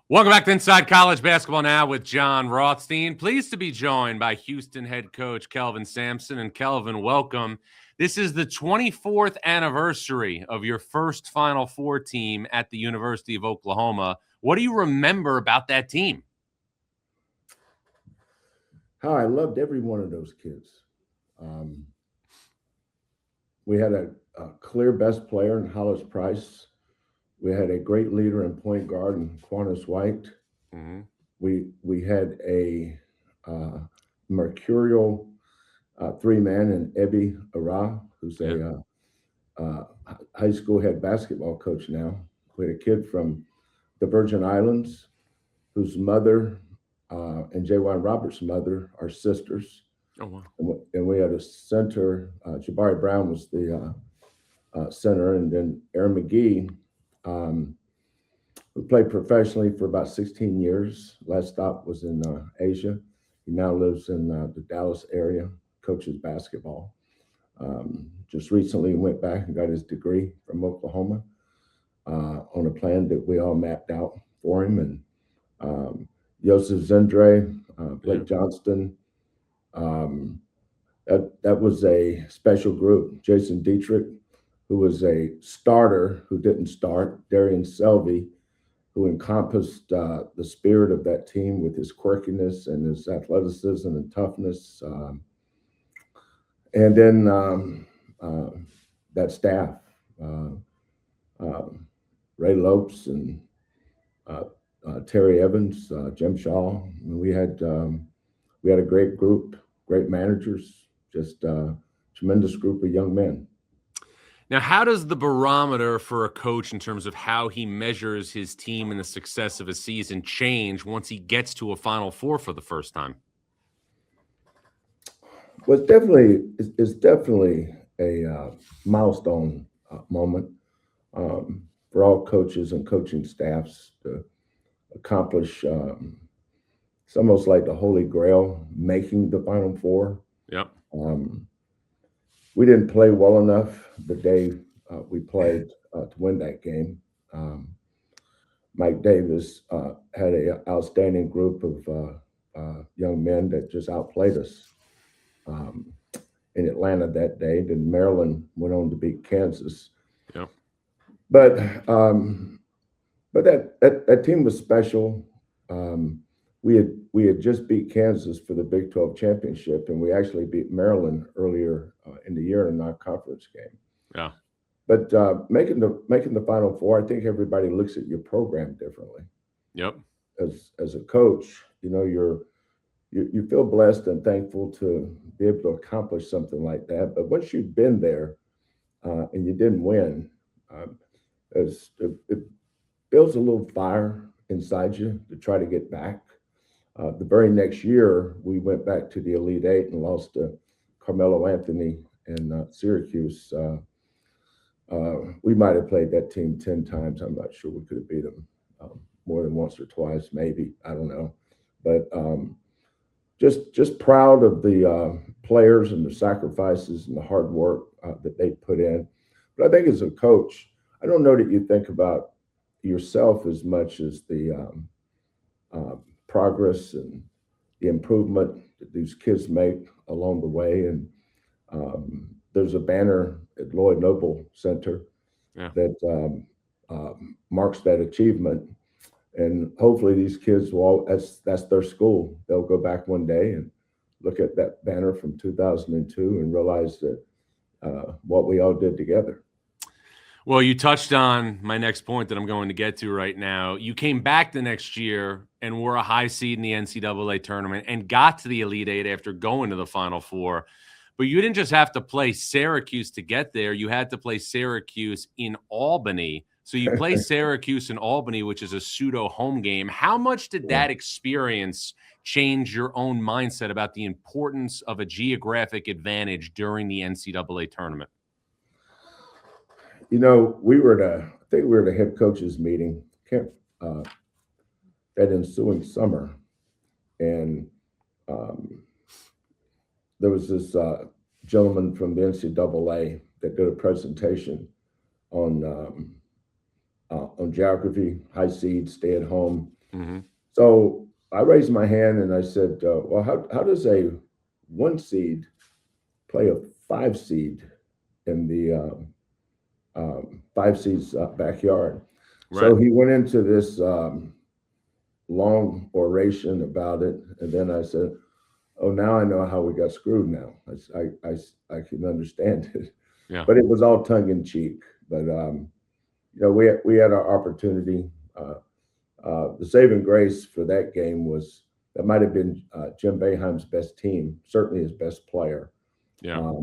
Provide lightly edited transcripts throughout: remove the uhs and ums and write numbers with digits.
Welcome back to Inside College Basketball Now with Jon Rothstein. Pleased to be joined by Houston head coach Kelvin Sampson. And Kelvin, welcome. This is the 24th anniversary of your first Final Four team at the University of Oklahoma. What do you remember about that team? How I loved every one of those kids. We had a clear best player in Hollis Price. We had a great leader and point guard in Quantas White. Mm-hmm. We had a mercurial three-man in Ebi Ara, who's a high school head basketball coach now. We had a kid from the Virgin Islands whose mother and J.Y. Roberts' mother are sisters. Oh, wow. And we had a center. Jabari Brown was the center, and then Aaron McGee, who played professionally for about 16 years. Last stop was in Asia. He now lives in the Dallas area, coaches basketball. Just recently went back and got his degree from Oklahoma on a plan that we all mapped out for him. And Joseph Zendre, Blake Johnston. That was a special group. Jason Dietrich, who was a starter who didn't start. Darian Selvey, who encompassed the spirit of that team with his quirkiness and his athleticism and toughness. And then that staff, Ray Lopes and Terry Evans, Jim Shaw. I mean, we had a great group, great managers, just a tremendous group of young men. Now, how does the barometer for a coach in terms of how he measures his team and the success of a season change once he gets to a Final Four for the first time? Well, it's definitely a milestone moment for all coaches and coaching staffs to accomplish. It's almost like the Holy Grail, making the Final Four. Yep. We didn't play well enough the day we played to win that game. Mike Davis had an outstanding group of young men that just outplayed us in Atlanta that day. Then Maryland went on to beat Kansas. Yep. But that team was special. We had just beat Kansas for the Big 12 championship, and we actually beat Maryland earlier in the year in a non-conference game. Yeah. But making the Final Four, I think everybody looks at your program differently. Yep. As a coach, you know, you feel blessed and thankful to be able to accomplish something like that. But once you've been there and you didn't win, it builds a little fire inside you to try to get back. The very next year, we went back to the Elite Eight and lost to Carmelo Anthony and Syracuse. We might have played that team 10 times. I'm not sure we could have beat them more than once or twice, maybe. I don't know. But just proud of the players and the sacrifices and the hard work that they put in. But I think as a coach, I don't know that you think about yourself as much as the progress and the improvement that these kids make along the way. And there's a banner at Lloyd Noble Center that marks that achievement. And hopefully these kids that's their school. They'll go back one day and look at that banner from 2002 and realize that what we all did together. Well, you touched on my next point that I'm going to get to right now. You came back the next year and were a high seed in the NCAA tournament and got to the Elite Eight after going to the Final Four. But you didn't just have to play Syracuse to get there. You had to play Syracuse in Albany. So you play Syracuse in Albany, which is a pseudo home game. How much did that experience change your own mindset about the importance of a geographic advantage during the NCAA tournament? You know, I think we were at a head coaches meeting that ensuing summer, and there was this gentleman from the NCAA that did a presentation on geography, high seed, stay at home, Mm-hmm. So I raised my hand and I said, well, how does a 1 seed play a 5 seed in the 5 seeds backyard? Right. So he went into this long oration about it. And then I said, oh, now I know how we got screwed now. I can understand it. Yeah. But it was all tongue in cheek. But, we had our opportunity. The saving grace for that game was that might have been Jim Boeheim's best team, certainly his best player. Yeah.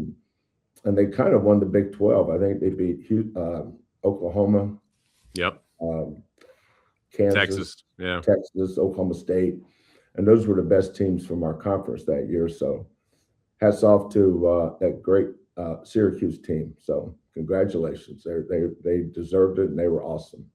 And they kind of won the Big 12. I think they beat Oklahoma, Yep. Kansas, Texas. Yeah. Texas, Oklahoma State. And those were the best teams from our conference that year. So hats off to that great Syracuse team. So congratulations. They deserved it and they were awesome.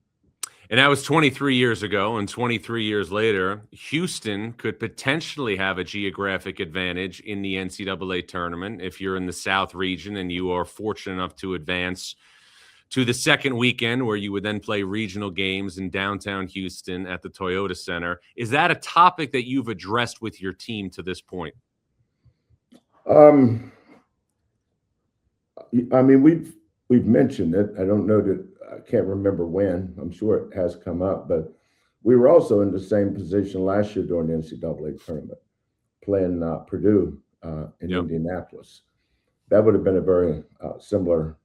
And that was 23 years ago, and 23 years later, Houston could potentially have a geographic advantage in the NCAA tournament if you're in the South region and you are fortunate enough to advance to the second weekend where you would then play regional games in downtown Houston at the Toyota Center. Is that a topic that you've addressed with your team to this point? I mean, we've mentioned it. I don't know that I can't remember when. I'm sure it has come up, but we were also in the same position last year during the NCAA tournament, playing Purdue in Indianapolis. That would have been a very similar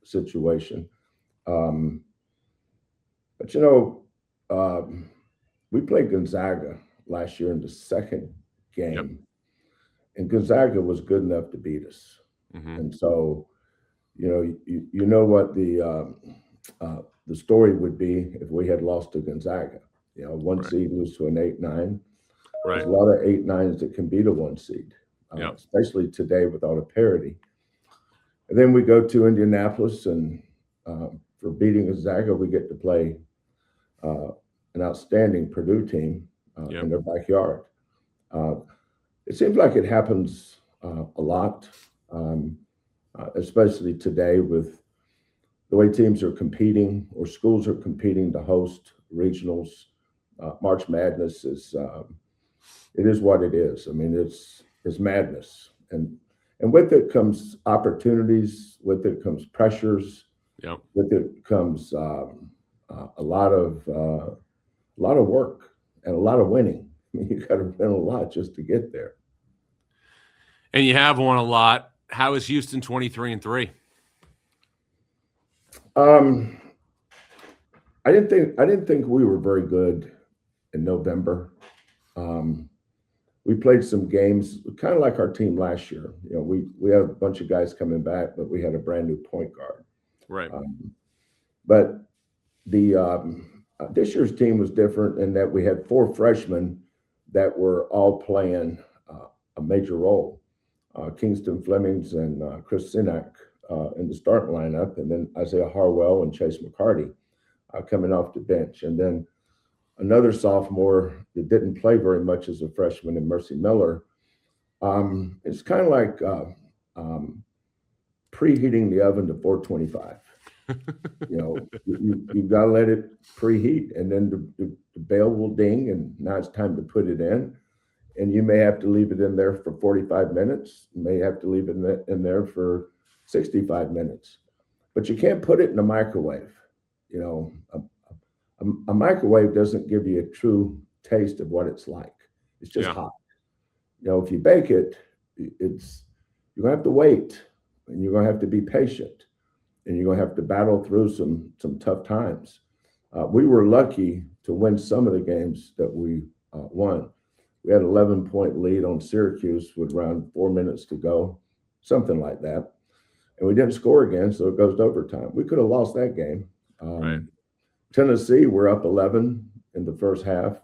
situation. But we played Gonzaga last year in the second game, and Gonzaga was good enough to beat us. Mm-hmm. And so, you know what the story would be if we had lost to Gonzaga. One seed lose to an 8-9. Right. There's a lot of 8-9s that can beat a 1 seed, especially today without a parity. And then we go to Indianapolis, and for beating Gonzaga, we get to play an outstanding Purdue team in their backyard. It seems like it happens a lot, especially today with the way teams are competing or schools are competing to host regionals. March Madness it is what it is. I mean, it's madness, and with it comes opportunities. With it comes pressures. Yep. With it comes a lot of work and a lot of winning. I mean, you got to win a lot just to get there. And you have won a lot. How is Houston 23-3? I didn't think we were very good in November. We played some games kind of like our team last year. We had a bunch of guys coming back, but we had a brand new point guard. Right. But the this year's team was different in that we had 4 freshmen that were all playing a major role. Kingston Flemings and Chris Sinak in the starting lineup, and then Isaiah Harwell and Chase McCarty coming off the bench. And then another sophomore that didn't play very much as a freshman, in Mercy Miller. It's kind of like preheating the oven to 425. You've got to let it preheat, and then the bell will ding, and now it's time to put it in. And you may have to leave it in there for 45 minutes. You may have to leave it in there for 65 minutes. But you can't put it in a microwave. A microwave doesn't give you a true taste of what it's like. It's just hot. If you bake it, you're going to have to wait, and you're going to have to be patient, and you're going to have to battle through some tough times. We were lucky to win some of the games that we won. We had an 11-point lead on Syracuse with around 4 minutes to go, something like that. And we didn't score again, so it goes to overtime. We could have lost that game. Right. Tennessee, we're up 11 in the first half.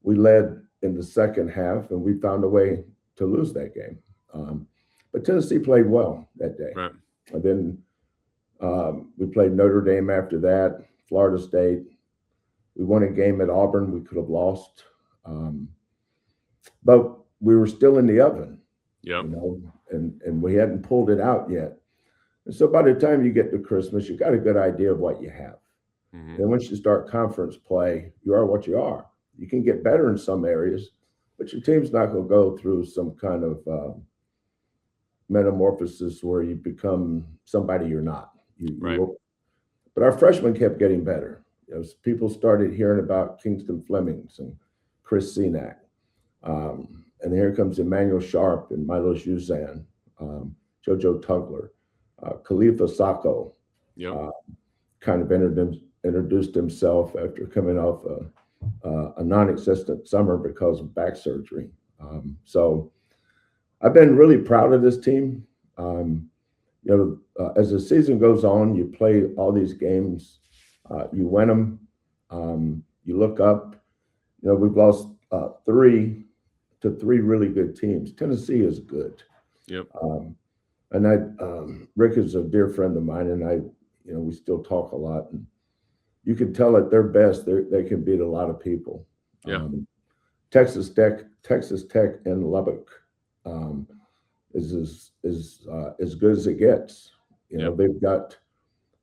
We led in the second half, and we found a way to lose that game. But Tennessee played well that day. Right. And then we played Notre Dame after that, Florida State. We won a game at Auburn we could have lost. But we were still in the oven, and we hadn't pulled it out yet. And so by the time you get to Christmas, you got a good idea of what you have. Mm-hmm. And once you start conference play, you are what you are. You can get better in some areas, but your team's not going to go through some kind of metamorphosis where you become somebody you're not. Right. But our freshmen kept getting better. People started hearing about Kingston Flemings and Chris Senack. And here comes Emmanuel Sharp and Milo Juzan, Jojo Tugler, Khalifa Sacco. Yep. Kind of introduced himself after coming off a non-existent summer because of back surgery. So I've been really proud of this team. As the season goes on, you play all these games, you win them, you look up. We've lost 3 to 3 really good teams. Tennessee is good. Yep. And Rick is a dear friend of mine, and we still talk a lot. And you can tell at their best, they can beat a lot of people. Yeah. Texas Tech in Lubbock is as good as it gets. They've got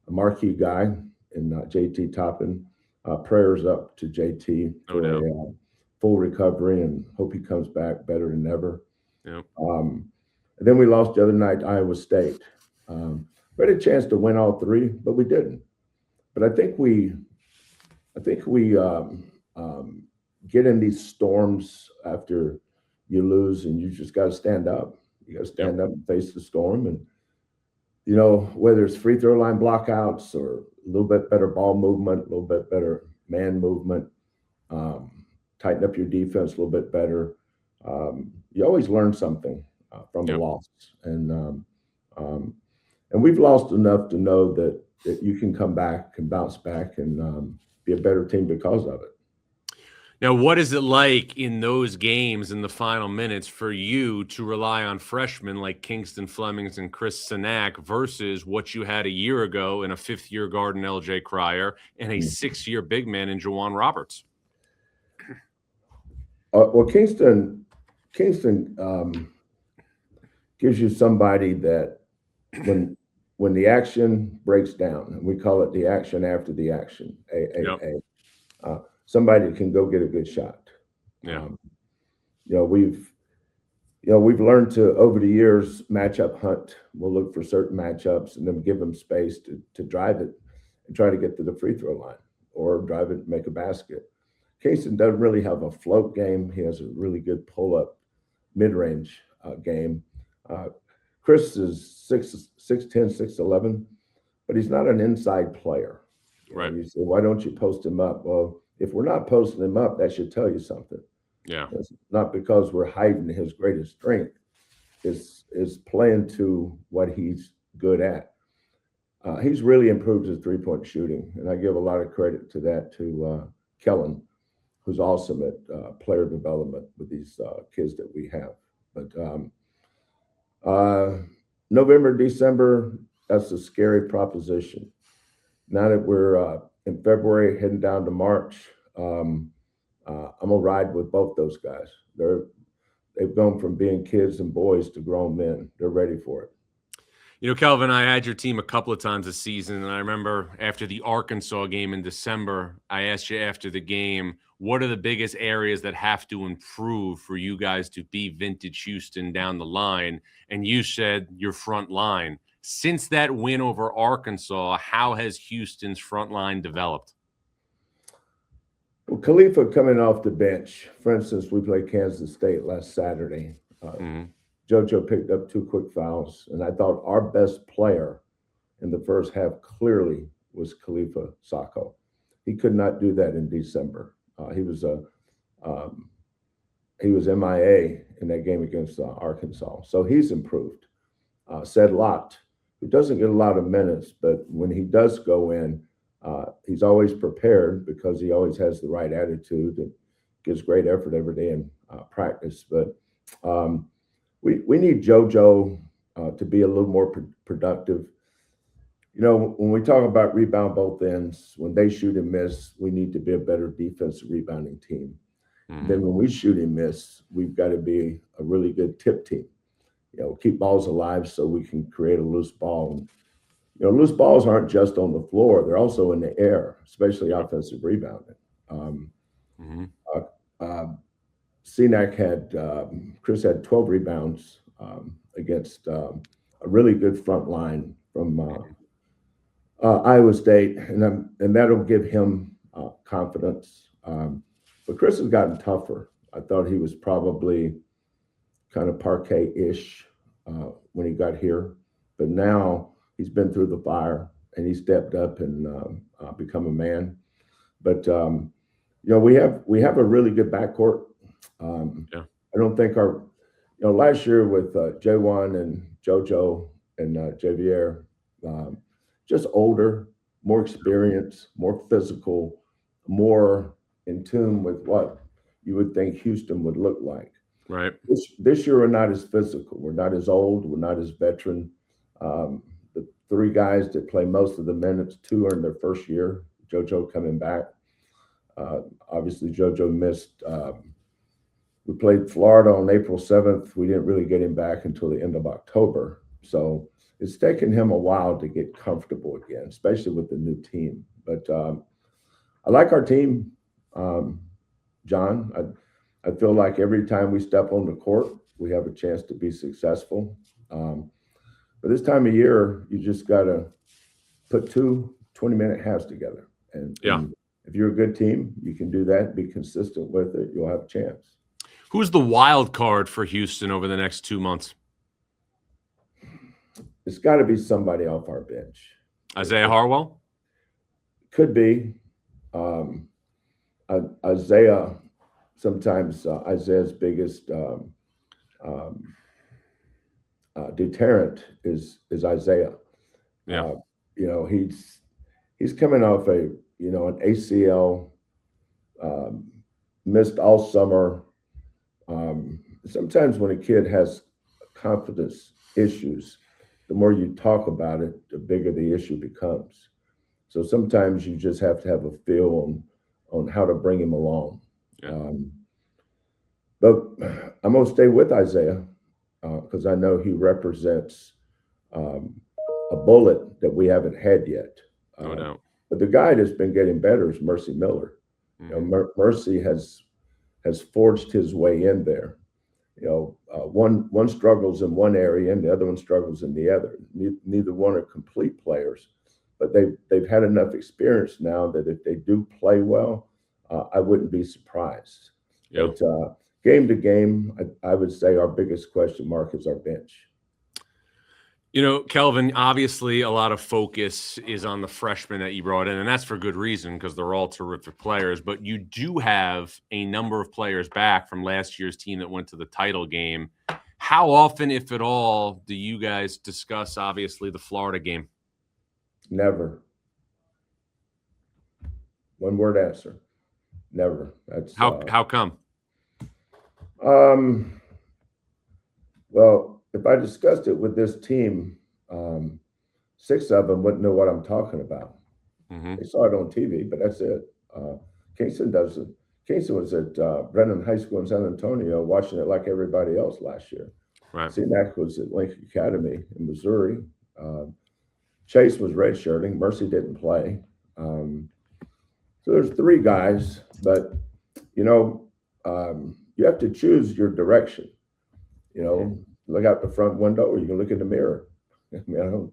a marquee guy in JT Toppin. Prayers up to JT for a full recovery, and hope he comes back better than ever. Yep. And then we lost the other night to Iowa State. We had a chance to win all 3, but we didn't. But I think we get in these storms after you lose, and you just got to stand up. You got to stand up and face the storm. And, whether it's free throw line blockouts or a little bit better ball movement, a little bit better man movement, tighten up your defense a little bit better. You always learn something from a loss. And we've lost enough to know that you can come back and bounce back and be a better team because of it. Now, what is it like in those games in the final minutes for you to rely on freshmen like Kingston Flemings and Chris Senack versus what you had a year ago in a 5th-year guard in LJ Cryer and a 6-year big man in Juwan Roberts? Well, Kingston gives you somebody that when the action breaks down, and we call it the action after the action, AAA, somebody can go get a good shot. Yeah. We've learned to, over the years, matchup hunt. We'll look for certain matchups and then give them space to drive it and try to get to the free throw line or drive it and make a basket. Kingston doesn't really have a float game. He has a really good pull-up mid-range game. Chris is 6'10", 6'11", but he's not an inside player. Right. You say, why don't you post him up? Well, if we're not posting him up, that should tell you something. Yeah. It's not because we're hiding his greatest strength. It's playing to what he's good at. He's really improved his three-point shooting, and I give a lot of credit to that to Kellen, who's awesome at player development with these kids that we have. But November, December, that's a scary proposition. Now that we're in February, heading down to March, I'm gonna ride with both those guys. They've gone from being kids and boys to grown men. They're ready for it. Kelvin, I had your team a couple of times this season, and I remember after the Arkansas game in December, I asked you after the game, what are the biggest areas that have to improve for you guys to be vintage Houston down the line? And you said your front line. Since that win over Arkansas, how has Houston's front line developed? Well, Khalifa coming off the bench, for instance, we played Kansas State last Saturday. JoJo picked up 2 quick fouls, and I thought our best player in the first half clearly was Khalifa Sacco. He could not do that in December. He was MIA in that game against Arkansas, so he's improved. Said Lott, who doesn't get a lot of minutes, but when he does go in, he's always prepared because he always has the right attitude and gives great effort every day in practice. But we need JoJo to be a little more productive. When we talk about rebound both ends, when they shoot and miss, we need to be a better defensive rebounding team. Then when we shoot and miss, we've got to be a really good tip team. Keep balls alive so we can create a loose ball. And, loose balls aren't just on the floor; they're also in the air, especially offensive rebounding. Mm-hmm. CNAC Chris had 12 rebounds against a really good front line from Iowa State, and that'll give him confidence. But Chris has gotten tougher. I thought he was probably kind of parquet-ish when he got here, but now he's been through the fire and he stepped up and become a man. But we have a really good backcourt. Yeah. I don't think last year with J1 and JoJo and Javier, just older, more experience, more physical, more in tune with what you would think Houston would look like. Right. This year, we're not as physical. We're not as old. We're not as veteran. The three guys that play most of the minutes, two are in their first year. JoJo coming back. Obviously, JoJo missed. We played Florida on April 7th. We didn't really get him back until the end of October. So it's taken him a while to get comfortable again, especially with the new team. But I like our team, John. I feel like every time we step on the court, we have a chance to be successful. But this time of year, you just got to put 2 20-minute halves together. And if you're a good team, you can do that, be consistent with it, you'll have a chance. Who's the wild card for Houston over the next 2 months? It's got to be somebody off our bench. Isaiah Harwell? Could be. Isaiah, sometimes Isaiah's biggest deterrent is Isaiah. Yeah. He's coming off an ACL, missed all summer. Sometimes when a kid has confidence issues, the more you talk about it, the bigger the issue becomes. So sometimes you just have to have a feel on how to bring him along. Yeah. But I'm going to stay with Isaiah because I know he represents a bullet that we haven't had yet. No doubt. But the guy that's been getting better is Mercy Miller. Mm-hmm. Mercy has forged his way in there. One struggles in one area and the other one struggles in the other. Neither one are complete players, but they've had enough experience now that if they do play well, I wouldn't be surprised. Yeah. But game to game, I would say our biggest question mark is our bench. Kelvin, obviously a lot of focus is on the freshmen that you brought in, and that's for good reason because they're all terrific players. But you do have a number of players back from last year's team that went to the title game. How often, if at all, do you guys discuss, obviously, the Florida game? Never. One word answer. Never. That's how come? Well, if I discussed it with this team, 6 of them wouldn't know what I'm talking about. Mm-hmm. They saw it on TV, but that's it. Kingston doesn't. Kingston was at Brennan High School in San Antonio watching it like everybody else last year. Right. CNAC was at Lincoln Academy in Missouri. Chase was redshirting. Mercy didn't play. So there's 3 guys, but, you have to choose your direction. Look out the front window, or you can look in the mirror. I mean,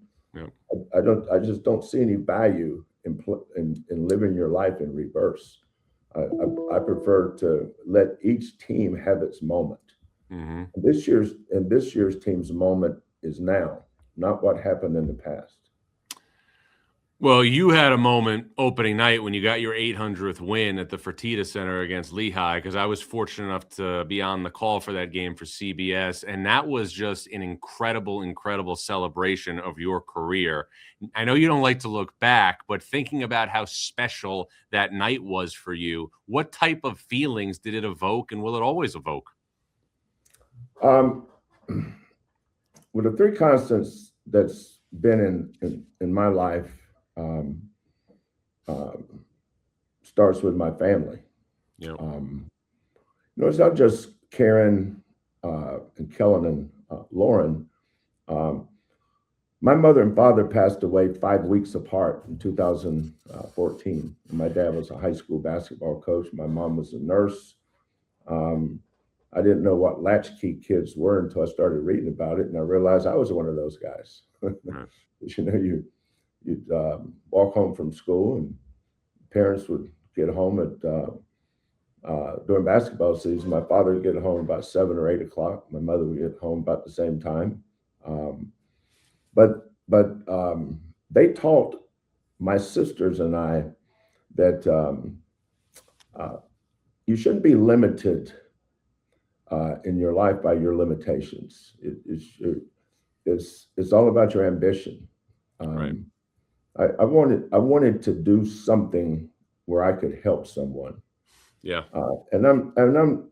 I just don't see any value in living your life in reverse. I prefer to let each team have its moment. Mm-hmm. This year's team's moment is now, not what happened in the past. Well, you had a moment opening night when you got your 800th win at the Fertitta Center against Lehigh, because I was fortunate enough to be on the call for that game for CBS, and that was just an incredible, incredible celebration of your career. I know you don't like to look back, but thinking about how special that night was for you, what type of feelings did it evoke, and will it always evoke? With the 3 constants that's been in my life, starts with my family. Yeah. It's not just Karen and Kellen and Lauren. My mother and father passed away 5 weeks apart in 2014. My dad was a high school basketball coach. My mom was a nurse. Um, I didn't know what latchkey kids were until I started reading about it, and I realized I was one of those guys. Right. You know, you'd walk home from school, and parents would get home at during basketball season. My father would get home about 7 or 8 o'clock. My mother would get home about the same time. Um, but they taught my sisters and I that uh, you shouldn't be limited in your life by your limitations. It's all about your ambition. Right. Um, I wanted to do something where I could help someone. Yeah. And I'm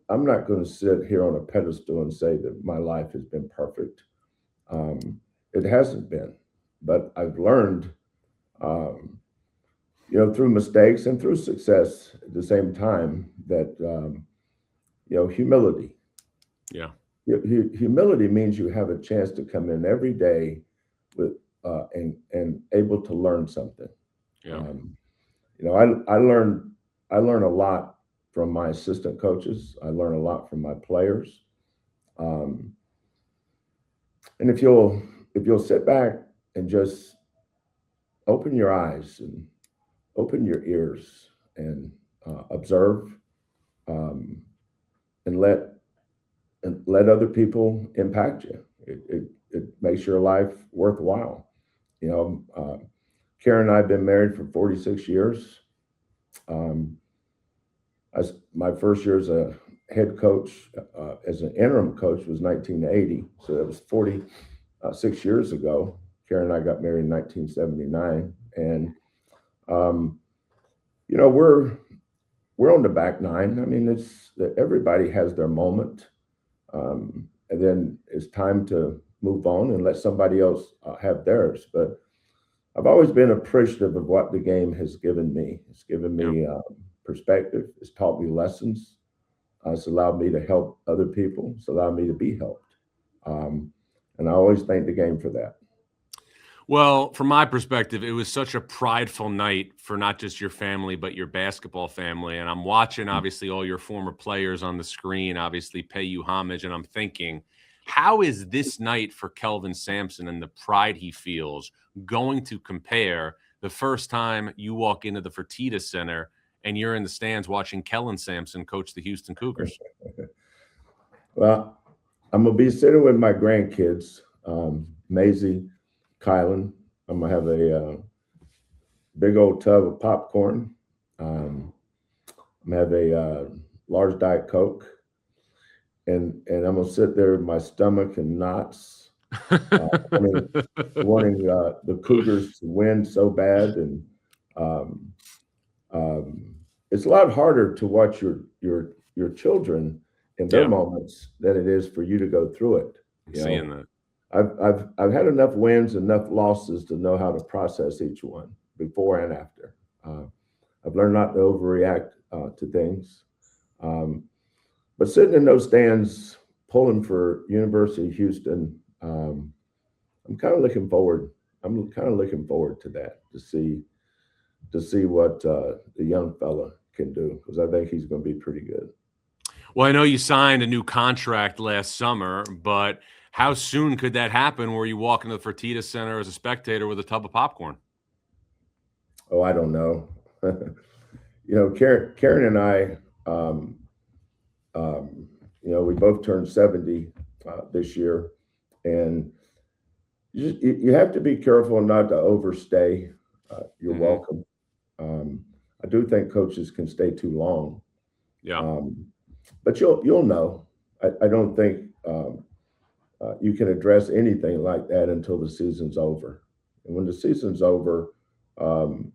not going to sit here on a pedestal and say that my life has been perfect. Um, it hasn't been, but I've learned, um, through mistakes and through success at the same time that humility. Yeah. Humility means you have a chance to come in every day with and able to learn something. Yeah. Um, I learn a lot from my assistant coaches. I learn a lot from my players. Um, and if you'll sit back and just open your eyes and open your ears and observe, um, and let other people impact you. It makes your life worthwhile. You know, Karen and I have been married for 46 years. Um, my first year as a head coach, as an interim coach, was 1980. So that was 46 years ago. Karen and I got married in 1979, and um, we're on the back nine. I mean, it's everybody has their moment, and then it's time to move on and let somebody else have theirs. But I've always been appreciative of what the game has given me. It's given Yeah. me perspective. It's taught me lessons. It's allowed me to help other people. It's allowed me to be helped. Um, and I always thank the game for that. Well, from my perspective, it was such a prideful night for not just your family, but your basketball family. And I'm watching, obviously, all your former players on the screen, obviously, pay you homage. And I'm thinking, how is this night for Kelvin Sampson and the pride he feels going to compare the first time you walk into the Fertitta Center and you're in the stands watching Kellen Sampson coach the Houston Cougars? Well, I'm gonna be sitting with my grandkids, Maisie, Kylan. I'm gonna have a big old tub of popcorn. Um, I'm gonna have a large diet coke, and I'm gonna sit there with my stomach in knots, wanting the Cougars to win so bad, and um, it's a lot harder to watch your children in their Yeah, moments than it is for you to go through it. I'm You seeing know, that. I've had enough wins, enough losses to know how to process each one before and after. Uh, I've learned not to overreact to things. Um, but sitting in those stands, pulling for University of Houston, I'm kind of looking forward. I'm kind of looking forward to that to see what the young fella can do because I think he's going to be pretty good. Well, I know you signed a new contract last summer, but how soon could that happen where you walk into the Fertitta Center as a spectator with a tub of popcorn? Oh, I don't know. Karen and I, um, we both turned 70 this year, and you have to be careful not to overstay your Hmm. welcome. Um, I do think coaches can stay too long, Yeah. um, but you'll know. I don't think you can address anything like that until the season's over. And when the season's over, um,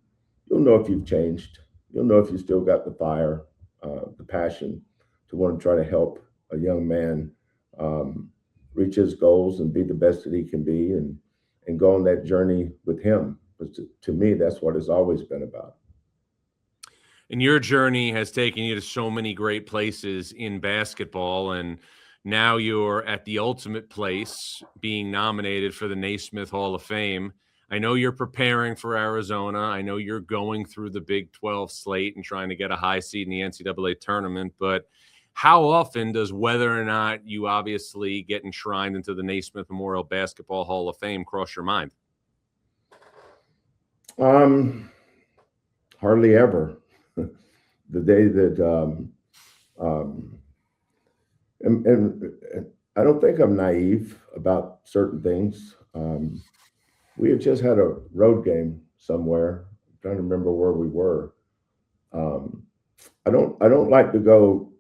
you'll know if you've changed. You'll know if you still got the fire, the passion to want to try to help a young man um, reach his goals and be the best that he can be, and go on that journey with him. But to me, that's what it's always been about. And your journey has taken you to so many great places in basketball. And Now you're at the ultimate place, being nominated for the Naismith Hall of Fame. I know you're preparing for Arizona. I know you're going through the Big 12 slate and trying to get a high seed in the NCAA tournament, but how often does whether or not you obviously get enshrined into the Naismith Memorial Basketball Hall of Fame cross your mind? Hardly ever. The day that, um, and I don't think I'm naive about certain things. We had just had a road game somewhere. I'm trying to remember where we were. Um, I don't like to go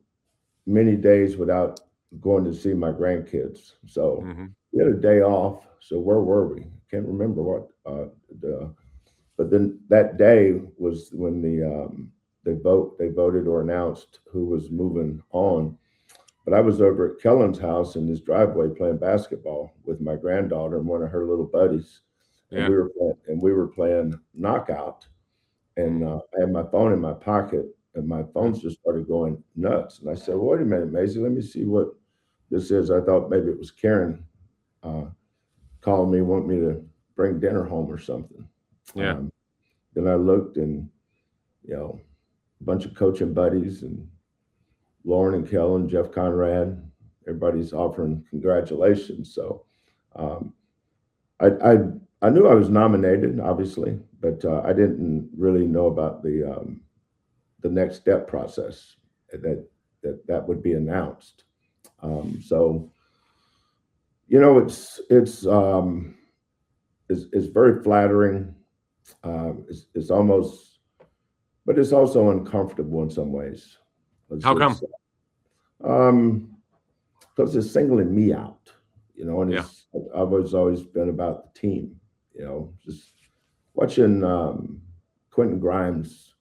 many days without going to see my grandkids. So Mm-hmm. we had a day off. So where were we? Can't remember what. But then that day was when they voted or announced who was moving on. But I was over at Kellen's house in his driveway playing basketball with my granddaughter and one of her little buddies, and Yeah. we were playing knockout. And I had my phone in my pocket, and my phone just started going nuts. And I said, well, "Wait a minute, Maisie, let me see what this is." I thought maybe it was Karen uh, calling me, want me to bring dinner home or something. Yeah. Um, then I looked, and a bunch of coaching buddies and Lauren and Kellen, Jeff Conrad, everybody's offering congratulations. So um, I I knew I was nominated, obviously, but I didn't really know about the next step process that would be announced. So it's very flattering. It's almost, but it's also uncomfortable in some ways. How come? Um, because it's singling me out, and Yeah. I've always been about the team, just watching Quentin Grimes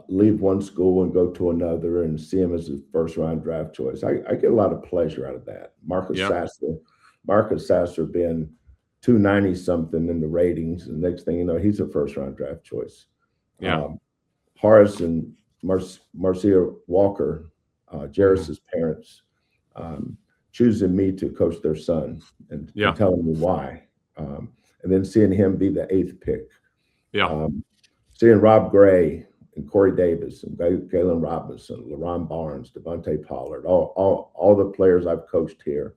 leave one school and go to another and see him as a first round draft choice. I get a lot of pleasure out of that. Yeah. Marcus Sasser being 290 something in the ratings, and next thing you know, he's a first round draft choice. Yeah. Horace and Marcia Walker, Jairus's parents, choosing me to coach their son and telling me why. And then seeing him be the 8th pick. Yeah. Seeing Rob Gray and Corey Davis and Galen Robinson, LaRon Barnes, Devontae Pollard, all the players I've coached here.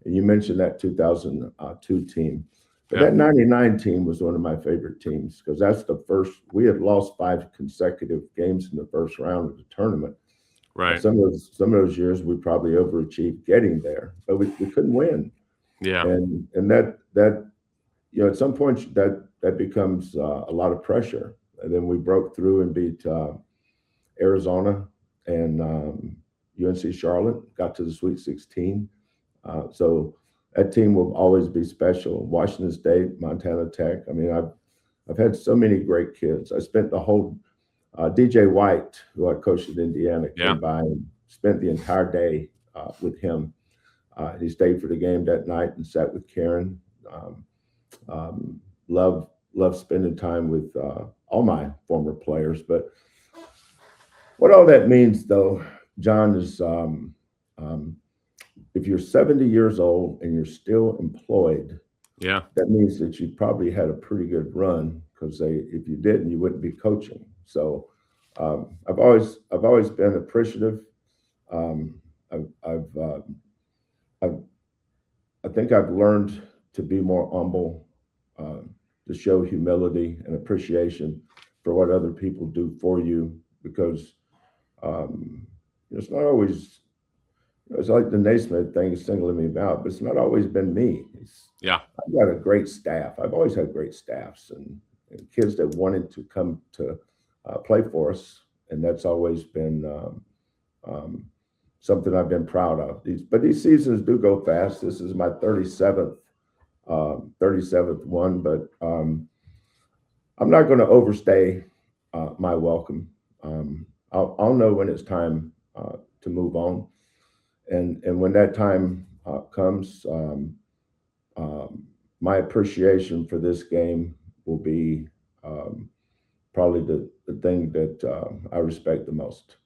And you mentioned that 2002 team. But that 99 team was one of my favorite teams because that's the first. We had lost 5 consecutive games in the first round of the tournament. Right. Some of those years we probably overachieved getting there, but we couldn't win. Yeah. And that at some point that becomes a lot of pressure. And then we broke through and beat Arizona and UNC Charlotte, got to the Sweet 16. So that team will always be special. Washington State, Montana Tech. I mean, I've had so many great kids. I spent the whole DJ White, who I coached at Indiana, came by and spent the entire day with him. He stayed for the game that night and sat with Karen. Love spending time with all my former players. But what all that means, though, John, is if you're 70 years old and you're still employed, that means that you probably had a pretty good run, because if you didn't, you wouldn't be coaching. So I've always been appreciative. I think I've learned to be more humble, to show humility and appreciation for what other people do for you, because it's not always. It's like the Naismith thing is singling me out, but it's not always been me. I've got a great staff. I've always had great staffs and kids that wanted to come to play for us, and that's always been something I've been proud of. These seasons do go fast. This is my 37th one, but I'm not going to overstay my welcome. I'll know when it's time to move on. And when that time comes, my appreciation for this game will be probably the thing that I respect the most.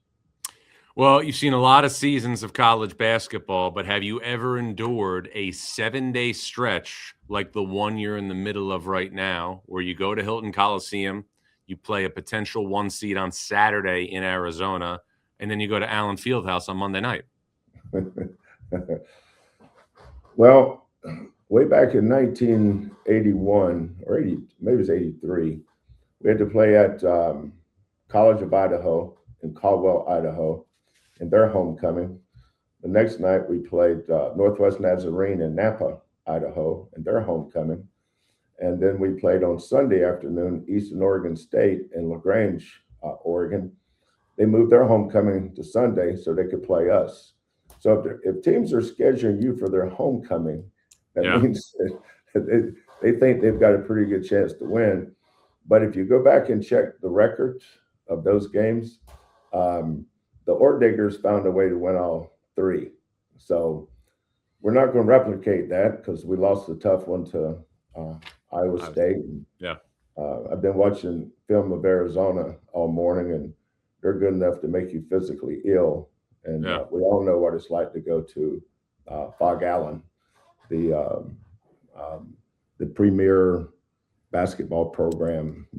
Well, you've seen a lot of seasons of college basketball, but have you ever endured a 7-day stretch like the one you're in the middle of right now, where you go to Hilton Coliseum, you play a potential 1 seed on Saturday in Arizona, and then you go to Allen Fieldhouse on Monday night? Well, way back in 1981 or 80, maybe it was 83, we had to play at College of Idaho in Caldwell, Idaho, in their homecoming. The next night we played Northwest Nazarene in Napa, Idaho, in their homecoming. And then we played on Sunday afternoon Eastern Oregon State in LaGrange, Oregon. They moved their homecoming to Sunday so they could play us. So if teams are scheduling you for their homecoming, that Yeah. means that they think they've got a pretty good chance to win. But if you go back and check the record of those games, the Orediggers found a way to win all three. So we're not going to replicate that because we lost a tough one to Iowa State. Yeah. I've been watching film of Arizona all morning, and they're good enough to make you physically ill. And Yeah. we all know what it's like to go to Fog Allen, the premier basketball program,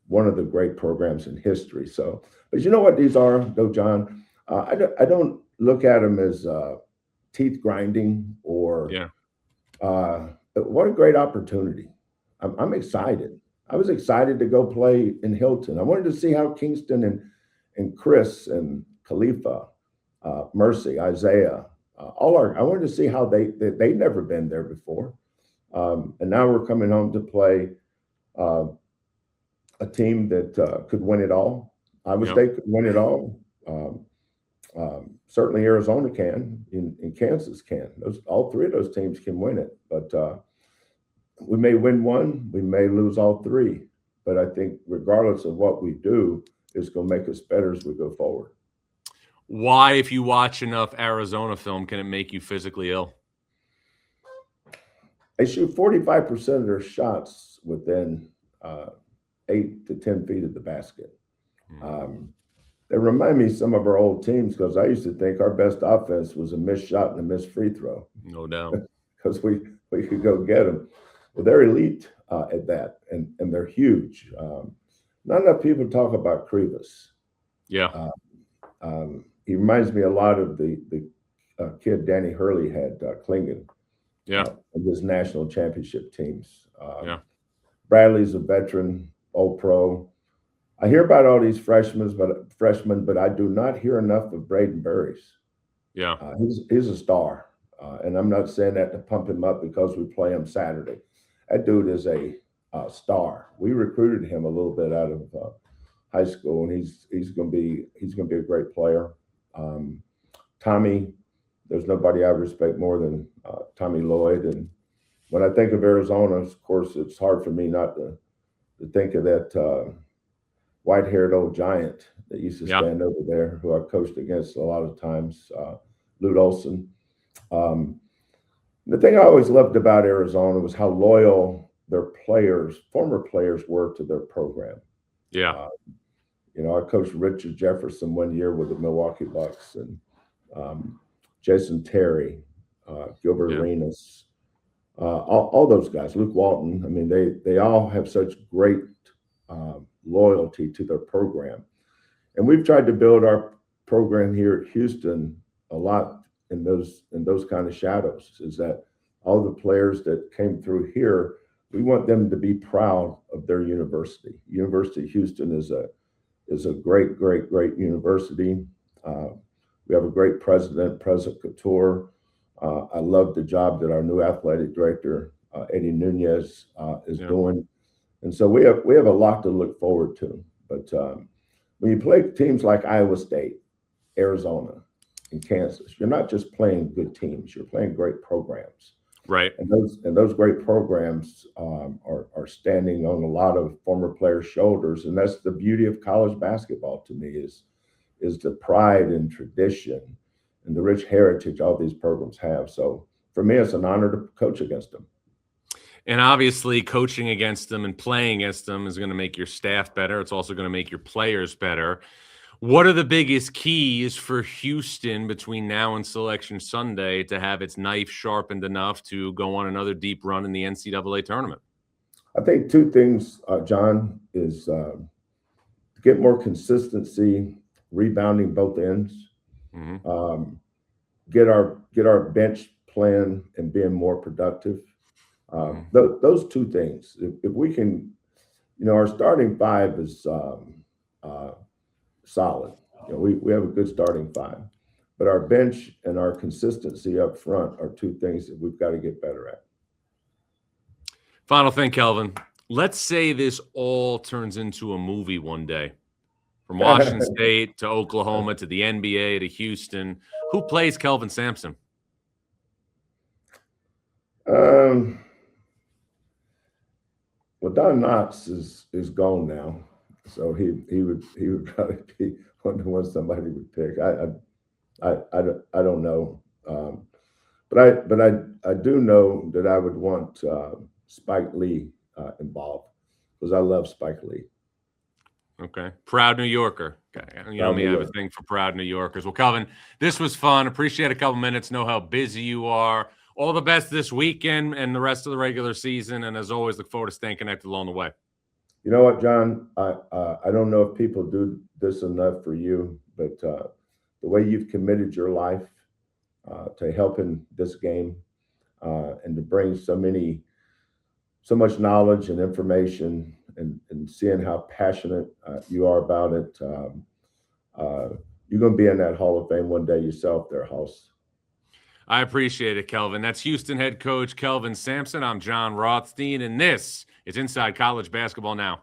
one of the great programs in history. So, but you know what these are, though, John? I don't look at them as teeth grinding or Yeah. what a great opportunity. I'm excited. I was excited to go play in Hilton. I wanted to see how Kingston and Chris and Khalifa, Mercy, Isaiah, I wanted to see how they'd never been there before. And now we're coming home to play a team that could win it all. Iowa State could win it all. Certainly Arizona can, and Kansas can. All three of those teams can win it. But we may win one, we may lose all three. But I think regardless of what we do, it's going to make us better as we go forward. Why, if you watch enough Arizona film, can it make you physically ill? They shoot 45% of their shots within 8 to 10 feet of the basket. They remind me of some of our old teams because I used to think our best offense was a missed shot and a missed free throw. No doubt. Because we could go get them. Well, they're elite at that, and they're huge. Not enough people talk about Krivas. Yeah. He reminds me a lot of the kid Danny Hurley had, Klingon. Yeah. Of his national championship teams. Yeah. Bradley's a veteran, all pro. I hear about all these freshmen, but I do not hear enough of Braden Burries. Yeah. He's a star. And I'm not saying that to pump him up because we play him Saturday. That dude is a star. We recruited him a little bit out of high school, and he's going to be a great player. Tommy, there's nobody I respect more than Tommy Lloyd. And when I think of Arizona, of course, it's hard for me not to think of that white-haired old giant that used to stand over there, who I coached against a lot of times, Lute Olson. The thing I always loved about Arizona was how loyal their players, former players, were to their program. Yeah. I coached Richard Jefferson one year with the Milwaukee Bucks, and Jason Terry, Gilbert Arenas, all those guys, Luke Walton. I mean, they all have such great loyalty to their program. And we've tried to build our program here at Houston a lot in those kind of shadows, is that all the players that came through here, we want them to be proud of their university. University of Houston is a great, great, great university. We have a great president, President Couture. I love the job that our new athletic director, Eddie Nunez, is doing. And so we have a lot to look forward to. But when you play teams like Iowa State, Arizona, and Kansas, you're not just playing good teams, you're playing great programs. Right. And those great programs are standing on a lot of former players' shoulders. And that's the beauty of college basketball to me, is the pride and tradition and the rich heritage all these programs have. So for me, it's an honor to coach against them. And obviously, coaching against them and playing against them is going to make your staff better. It's also going to make your players better. What are the biggest keys for Houston between now and Selection Sunday to have its knife sharpened enough to go on another deep run in the NCAA tournament? I think two things, John, is to get more consistency, rebounding both ends. Mhm. Get our bench playing and being more productive. Mhm. Those two things. If we can, our starting five is solid. We have a good starting five, but our bench and our consistency up front are two things that we've got to get better at. Final thing, Kelvin. Let's say this all turns into a movie one day. From Washington State to Oklahoma to the NBA to Houston. Who plays Kelvin Sampson? um, well, Don Knotts is gone now, so he would probably be one of the ones somebody would pick. I don't know, but I do know that I would want Spike Lee involved because I love Spike Lee. Okay. Proud New Yorker. Okay. You know Proud me, New I have a York. thing for proud New Yorkers. Well, Kelvin, this was fun. Appreciate a couple minutes. Know how busy you are. All the best this weekend and the rest of the regular season. And as always, look forward to staying connected along the way. You know what, John? I don't know if people do this enough for you, but the way you've committed your life to helping this game and to bring so much knowledge and information, and seeing how passionate you are about it, you're going to be in that Hall of Fame one day yourself, there, House. I appreciate it, Kelvin. That's Houston head coach Kelvin Sampson. I'm Jon Rothstein, and this is Inside College Basketball Now.